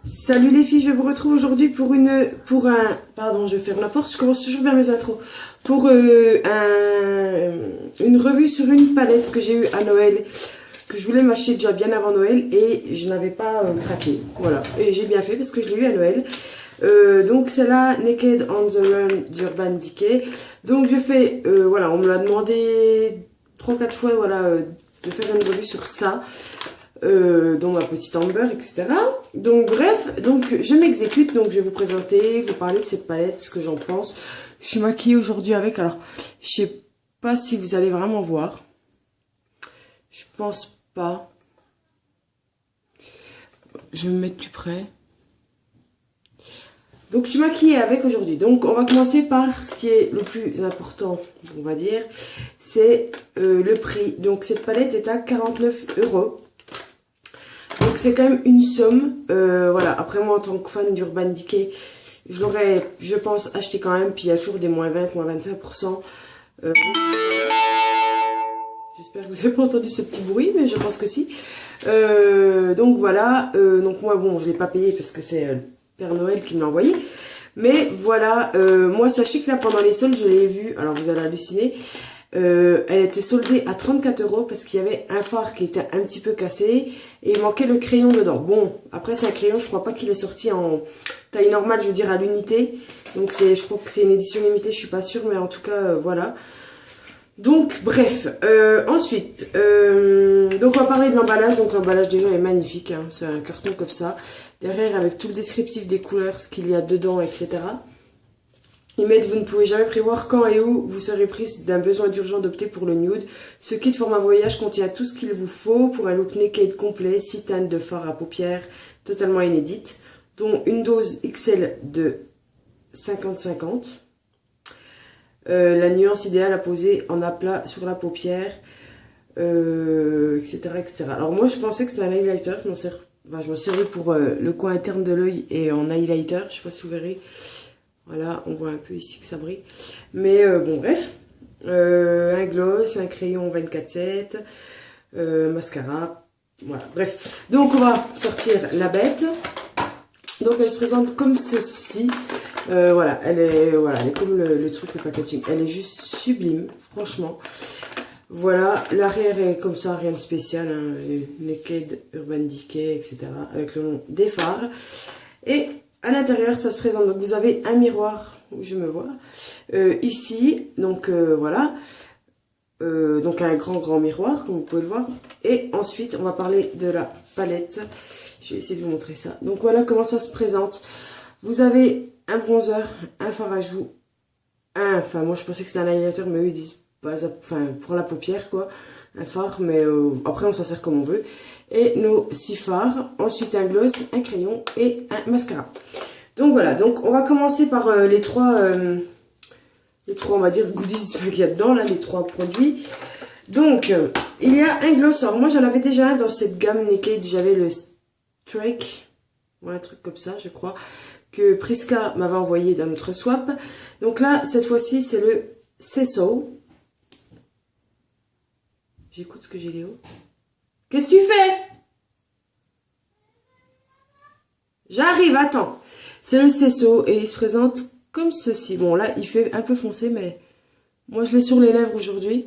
Salut les filles, je vous retrouve aujourd'hui pardon, je ferme la porte, je commence toujours bien mes intros, pour une revue sur une palette que j'ai eue à Noël, que je voulais m'acheter déjà bien avant Noël et je n'avais pas craqué, voilà, et j'ai bien fait parce que je l'ai eu à Noël. Donc c'est la Naked on the Run d'Urban Decay. Donc je fais, voilà, on me l'a demandé 3-4 fois, voilà, de faire une revue sur ça. Dans ma petite Amber, etc. Donc bref, donc je m'exécute, donc je vais vous présenter, vous parler de cette palette, ce que j'en pense. Je suis maquillée aujourd'hui avec, alors je sais pas si vous allez vraiment voir. Je pense pas. Je vais me mettre plus près. Donc je suis maquillée avec aujourd'hui. Donc on va commencer par ce qui est le plus important, on va dire, c'est le prix. Donc cette palette est à 49 €. Donc c'est quand même une somme, voilà. Après moi en tant que fan d'Urban Decay, je l'aurais, je pense, acheté quand même. Puis il y a toujours des moins 20, moins 25%. J'espère que vous n'avez pas entendu ce petit bruit, mais je pense que si. Donc voilà, donc moi bon, je l'ai pas payé parce que c'est le Père Noël qui me l'a envoyé. Mais voilà, moi sachez que là pendant les soldes, je l'ai vu, alors vous allez halluciner. Elle était soldée à 34 € parce qu'il y avait un fard qui était un petit peu cassé et il manquait le crayon dedans. Bon, après c'est un crayon, je crois pas qu'il est sorti en taille normale, je veux dire à l'unité. Donc je crois que c'est une édition limitée, je suis pas sûre, mais en tout cas voilà. Donc bref, ensuite, donc on va parler de l'emballage. Donc l'emballage déjà est magnifique, hein. C'est un carton comme ça. Derrière avec tout le descriptif des couleurs, ce qu'il y a dedans, etc. Ils mettent: vous ne pouvez jamais prévoir quand et où vous serez prise d'un besoin d'urgent d'opter pour le nude. Ce kit format voyage contient tout ce qu'il vous faut pour un look naked complet, 6 teintes de fard à paupières totalement inédites, dont une dose XL de 50-50. La nuance idéale à poser en aplat sur la paupière, etc., etc. Alors moi je pensais que c'était un highlighter, je m'en servais pour le coin interne de l'œil et en highlighter, je sais pas si vous verrez. Voilà, on voit un peu ici que ça brille. Mais bon, bref. Un gloss, un crayon 24/7, mascara. Voilà, bref. Donc, on va sortir la bête. Donc, elle se présente comme ceci. Voilà, elle est comme le truc, le packaging. Elle est juste sublime, franchement. Voilà, l'arrière est comme ça, rien de spécial. Hein, Naked, Urban Decay, etc. Avec le nom des phares. Et à l'intérieur, ça se présente. Donc, vous avez un miroir où je me vois. Ici, donc voilà. Donc, un grand miroir, comme vous pouvez le voir. Et ensuite, on va parler de la palette. Je vais essayer de vous montrer ça. Donc, voilà comment ça se présente. Vous avez un bronzer, un fard à joues, enfin, moi je pensais que c'était un highlighter, mais eux ils disent, enfin, pour la paupière, quoi. Un fard, mais après on s'en sert comme on veut. Et nos 6 fards, ensuite un gloss, un crayon et un mascara. Donc voilà, donc on va commencer par les trois, on va dire, goodies qu'il y a dedans, là, les 3 produits. Donc, il y a un gloss. Alors moi j'en avais déjà un dans cette gamme Naked, j'avais le Strike, ou un truc comme ça, je crois, que Prisca m'avait envoyé dans notre swap. Donc là, cette fois-ci, c'est le Cesso. J'écoute ce que j'ai, Léo. Qu'est-ce que tu fais? J'arrive, attends. C'est le Cesso et il se présente comme ceci. Bon, là, il fait un peu foncé, mais moi, je l'ai sur les lèvres aujourd'hui.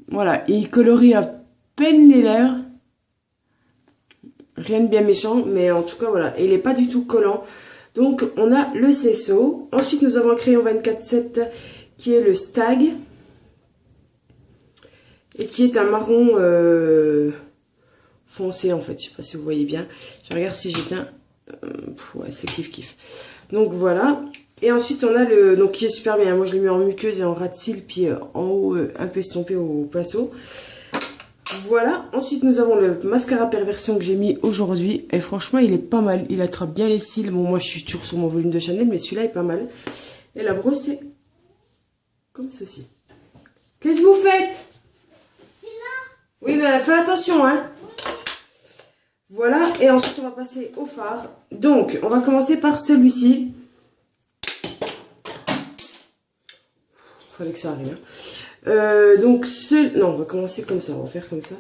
Voilà, il colorie à peine les lèvres. Rien de bien méchant, mais en tout cas, voilà. Et il n'est pas du tout collant. Donc, on a le Cesso. Ensuite, nous avons un crayon 24/7 qui est le Stag. Et qui est un marron foncé, en fait. Je sais pas si vous voyez bien. Je regarde si j'éteins. Ouais, c'est kiff. Donc, voilà. Et ensuite, on a le... Donc, qui est super bien. Moi, je l'ai mis en muqueuse et en ras de cils. Puis, en haut, un peu estompé au pinceau. Voilà, ensuite nous avons le mascara perversion que j'ai mis aujourd'hui. Et franchement, il est pas mal. Il attrape bien les cils. Bon, moi je suis toujours sur mon volume de Chanel, mais celui-là est pas mal. Et la brosse est comme ceci. Qu'est-ce que vous faites? C'est là. Oui, mais fais attention, hein. Voilà, et ensuite on va passer au fard. Donc, on va commencer par celui-ci. Fallait que ça arrive, hein. Donc, non, on va commencer comme ça, on va faire comme ça.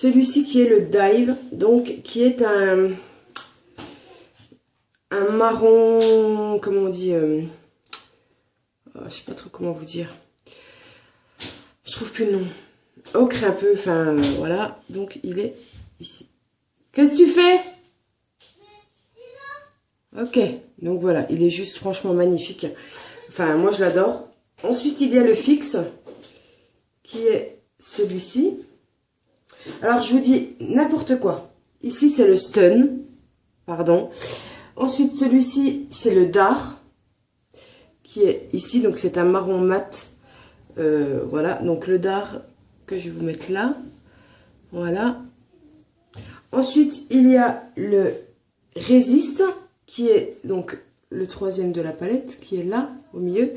Celui-ci qui est le Dive, donc qui est un marron, comment on dit, je sais pas trop comment vous dire. Je trouve plus le nom. Ocre un peu, enfin voilà, donc il est ici. Qu'est-ce que tu fais? Ok, donc voilà, il est juste franchement magnifique. Enfin, moi je l'adore. Ensuite, il y a le fixe, qui est celui-ci. Alors, je vous dis n'importe quoi. Ici, c'est le Stun, pardon. Ensuite, celui-ci, c'est le Dar, qui est ici, donc c'est un marron mat. Voilà, donc le Dar que je vais vous mettre là. Voilà. Ensuite, il y a le Résiste, qui est donc le troisième de la palette, qui est là, au milieu,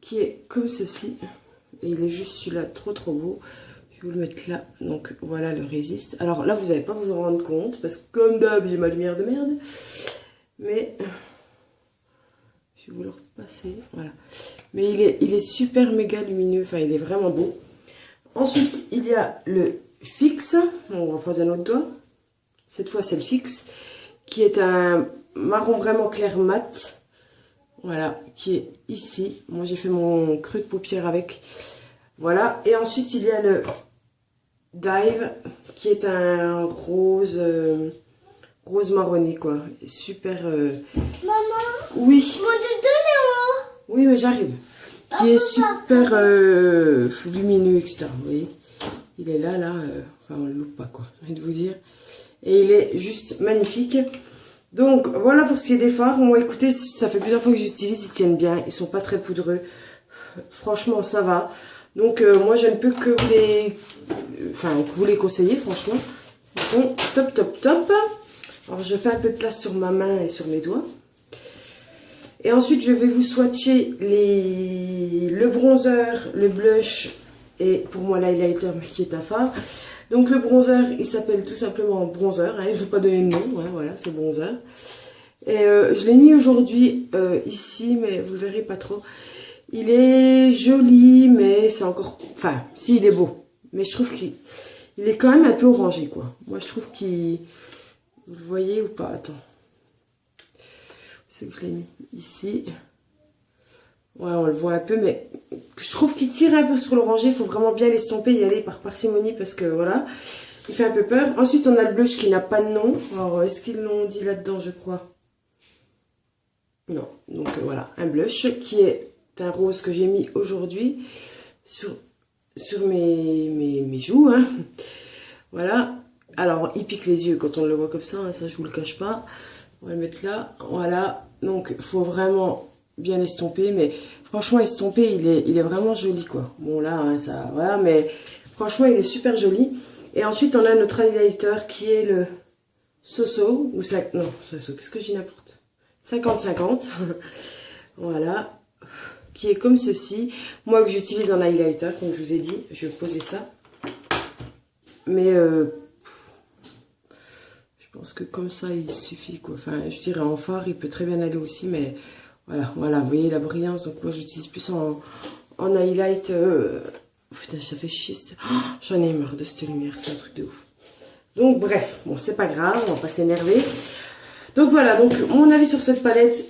qui est comme ceci. Et il est juste celui-là, trop trop beau. Je vais vous le mettre là. Donc voilà le Résiste. Alors là, vous n'allez pas vous en rendre compte, parce que comme d'hab, j'ai ma lumière de merde. Mais je vais vous le repasser. Voilà. Mais il est super méga lumineux. Enfin, il est vraiment beau. Ensuite, il y a le Fixe. On va prendre un autre doigt. Cette fois, c'est le Fixe, qui est un marron vraiment clair mat. Voilà, qui est ici. Moi, j'ai fait mon creux de paupière avec. Voilà. Et ensuite, il y a le Dive, qui est un rose, rose marronné, quoi. Super. Maman. Oui. Mon doudou est en haut. Oui, mais j'arrive. Qui est super lumineux, etc. Vous voyez, il est là, là. Enfin, on le loupe pas, quoi. J'ai envie de vous dire. Et il est juste magnifique. Donc, voilà pour ce qui est des fards. Bon, écoutez, ça fait plusieurs fois que j'utilise. Ils tiennent bien. Ils sont pas très poudreux. Franchement, ça va. Donc, moi, je ne peux que vous les... Enfin, vous les conseiller, franchement. Ils sont top, top, top. Alors, je fais un peu de place sur ma main et sur mes doigts. Et ensuite, je vais vous swatcher le bronzer, le blush et pour moi l'highlighter qui est un fard. Donc le bronzer, il s'appelle tout simplement bronzer. Hein, ils n'ont pas donné de nom, hein, voilà, c'est bronzer. Et je l'ai mis aujourd'hui ici, mais vous le verrez pas trop. Il est joli, mais c'est encore... Enfin, si, il est beau. Mais je trouve qu'il est quand même un peu orangé, quoi. Moi, je trouve qu'il... Vous le voyez ou pas? Attends. C'est que je l'ai mis ici. Ouais, on le voit un peu, mais je trouve qu'il tire un peu sur l'oranger. Il faut vraiment bien l'estomper et y aller par parcimonie parce que voilà, il fait un peu peur. Ensuite, on a le blush qui n'a pas de nom. Alors, est-ce qu'ils l'ont dit là-dedans, je crois? Non. Donc voilà, un blush qui est un rose que j'ai mis aujourd'hui sur mes joues. Hein. Voilà. Alors, il pique les yeux quand on le voit comme ça. Hein, ça, je vous le cache pas. On va le mettre là. Voilà. Donc, il faut vraiment bien estomper. Mais franchement, estomper, il est vraiment joli, quoi. Bon, là, hein, ça, voilà. Mais franchement, il est super joli. Et ensuite, on a notre highlighter qui est le Soso. Ou ça, non, Soso, qu'est-ce que j'ai n'importe 50-50. Voilà. Qui est comme ceci. Moi, que j'utilise un highlighter, comme je vous ai dit. Je vais poser ça. Mais... je pense que comme ça, il suffit, quoi. Enfin, je dirais en fard, il peut très bien aller aussi, mais voilà, vous voyez la brillance. Donc moi, j'utilise plus en highlight. Putain, ça fait chier. Oh, j'en ai marre de cette lumière, c'est un truc de ouf. Donc bref, bon, c'est pas grave, on va pas s'énerver. Donc voilà, donc mon avis sur cette palette,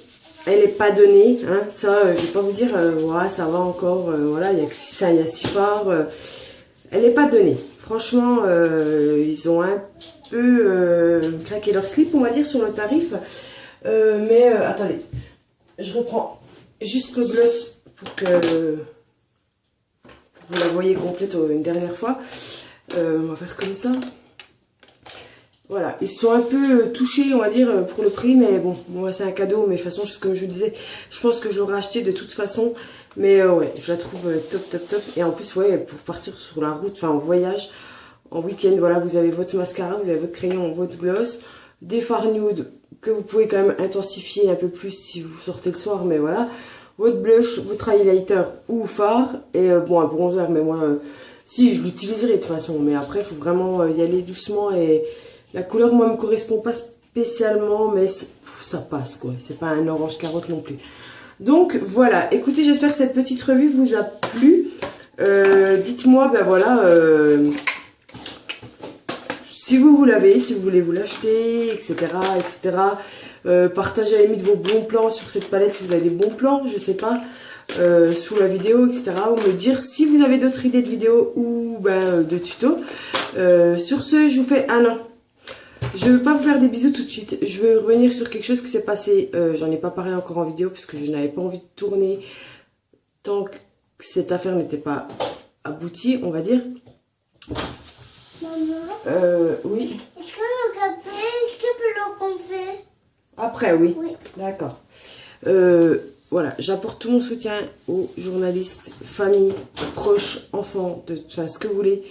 elle est pas donnée. Hein, ça, je vais pas vous dire, ouais, ça va encore, voilà, il y a 6 fards. Elle est pas donnée. Franchement, ils ont un peu craquer leur slip, on va dire, sur le tarif. Mais attendez, je reprends juste le gloss pour que vous la voyez complète une dernière fois. On va faire comme ça. Voilà, ils sont un peu touchés, on va dire, pour le prix, mais bon, moi c'est un cadeau, mais de toute façon, comme je vous disais, je pense que je l'aurais acheté de toute façon. Mais ouais, je la trouve top, top, top. Et en plus, ouais, pour partir sur la route, enfin en voyage, en week-end, voilà, vous avez votre mascara, vous avez votre crayon, votre gloss, des fards nude que vous pouvez quand même intensifier un peu plus si vous sortez le soir, mais voilà. Votre blush, votre highlighter ou fard, et bon, un bronzer, mais moi, si, je l'utiliserai de toute façon, mais après, il faut vraiment y aller doucement, et la couleur, moi, me correspond pas spécialement, mais ça passe, quoi. C'est pas un orange carotte non plus. Donc, voilà. Écoutez, j'espère que cette petite revue vous a plu. Dites-moi, ben voilà... si vous l'avez, si vous voulez vous l'acheter, etc., etc. Partagez à la limite vos bons plans sur cette palette si vous avez des bons plans, je sais pas, sous la vidéo, etc. Ou me dire si vous avez d'autres idées de vidéos ou de tutos. Sur ce, je vous fais un an. Je ne veux pas vous faire des bisous tout de suite. Je veux revenir sur quelque chose qui s'est passé. J'en ai pas parlé encore en vidéo parce que je n'avais pas envie de tourner tant que cette affaire n'était pas aboutie, on va dire. Maman, oui. est-ce que le café, est-ce que l'on fait? Après, oui. Oui. D'accord. Voilà, j'apporte tout mon soutien aux journalistes, familles, proches, enfants, enfin ce que vous voulez,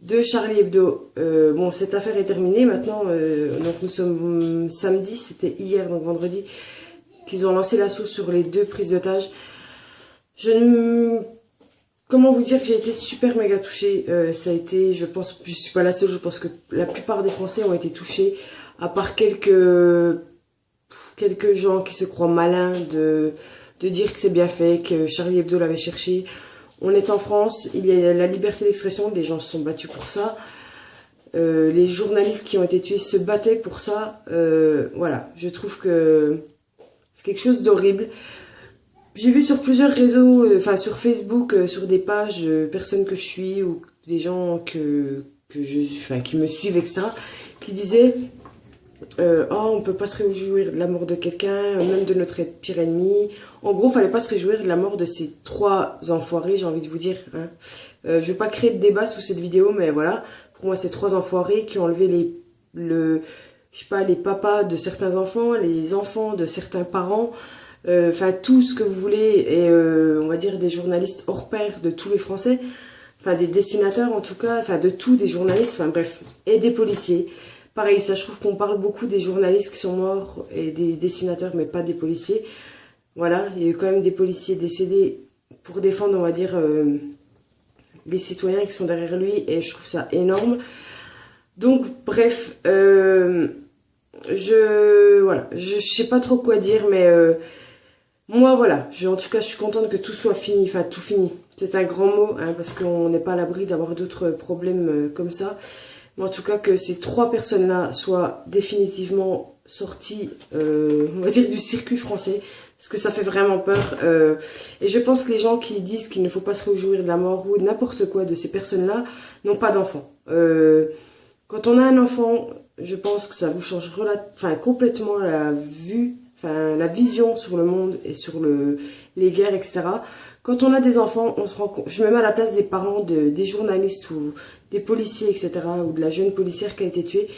de Charlie Hebdo. Bon, cette affaire est terminée maintenant. Donc nous sommes samedi, c'était hier, donc vendredi, qu'ils ont lancé l'assaut sur les 2 prises d'otages. Comment vous dire que j'ai été super méga touchée. Ça a été, je pense, je suis pas la seule, je pense que la plupart des Français ont été touchés, à part quelques gens qui se croient malins de dire que c'est bien fait, que Charlie Hebdo l'avait cherché. On est en France, il y a la liberté d'expression, des gens se sont battus pour ça. Les journalistes qui ont été tués se battaient pour ça. Voilà, je trouve que c'est quelque chose d'horrible. J'ai vu sur plusieurs réseaux, enfin sur Facebook, sur des pages, personnes que je suis ou des gens qui me suivent, etc., qui disaient oh, on peut pas se réjouir de la mort de quelqu'un, même de notre pire ennemi. En gros, fallait pas se réjouir de la mort de ces 3 enfoirés, j'ai envie de vous dire. Hein. Je vais pas créer de débat sous cette vidéo, mais voilà. Pour moi, ces 3 enfoirés qui ont enlevé je sais pas, les papas de certains enfants, les enfants de certains parents, enfin tout ce que vous voulez, et on va dire des journalistes hors pair de tous les Français, enfin des dessinateurs en tout cas, enfin de tous, des journalistes, enfin bref, et des policiers. Pareil, ça, je trouve qu'on parle beaucoup des journalistes qui sont morts et des dessinateurs, mais pas des policiers. Voilà, il y a eu quand même des policiers décédés pour défendre, on va dire, les citoyens qui sont derrière lui, et je trouve ça énorme. Donc, bref, voilà, je sais pas trop quoi dire, mais moi, voilà, en tout cas, je suis contente que tout soit fini, enfin, tout fini. C'est un grand mot, hein, parce qu'on n'est pas à l'abri d'avoir d'autres problèmes comme ça. Mais en tout cas, que ces 3 personnes-là soient définitivement sorties, on va dire, du circuit français, parce que ça fait vraiment peur. Et je pense que les gens qui disent qu'il ne faut pas se réjouir de la mort ou n'importe quoi de ces personnes-là n'ont pas d'enfants. Quand on a un enfant, je pense que ça vous change complètement la vue, la vision sur le monde et sur les guerres, etc. Quand on a des enfants, on se rend compte, je me mets à la place des parents des journalistes ou des policiers, etc., ou de la jeune policière qui a été tuée.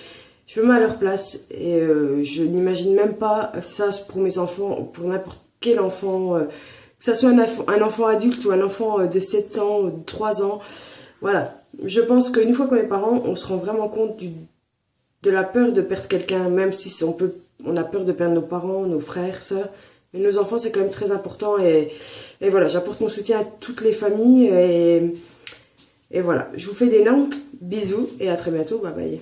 Je me mets à leur place et je n'imagine même pas ça pour mes enfants, ou pour n'importe quel enfant, que ça soit un enfant adulte ou un enfant de 7 ans, ou de 3 ans. Voilà, je pense qu'une fois qu'on est parents, on se rend vraiment compte de la peur de perdre quelqu'un, même si on a peur de perdre nos parents, nos frères, sœurs. Mais nos enfants, c'est quand même très important. Et voilà, j'apporte mon soutien à toutes les familles. Et voilà, je vous fais d'énormes bisous et à très bientôt. Bye bye.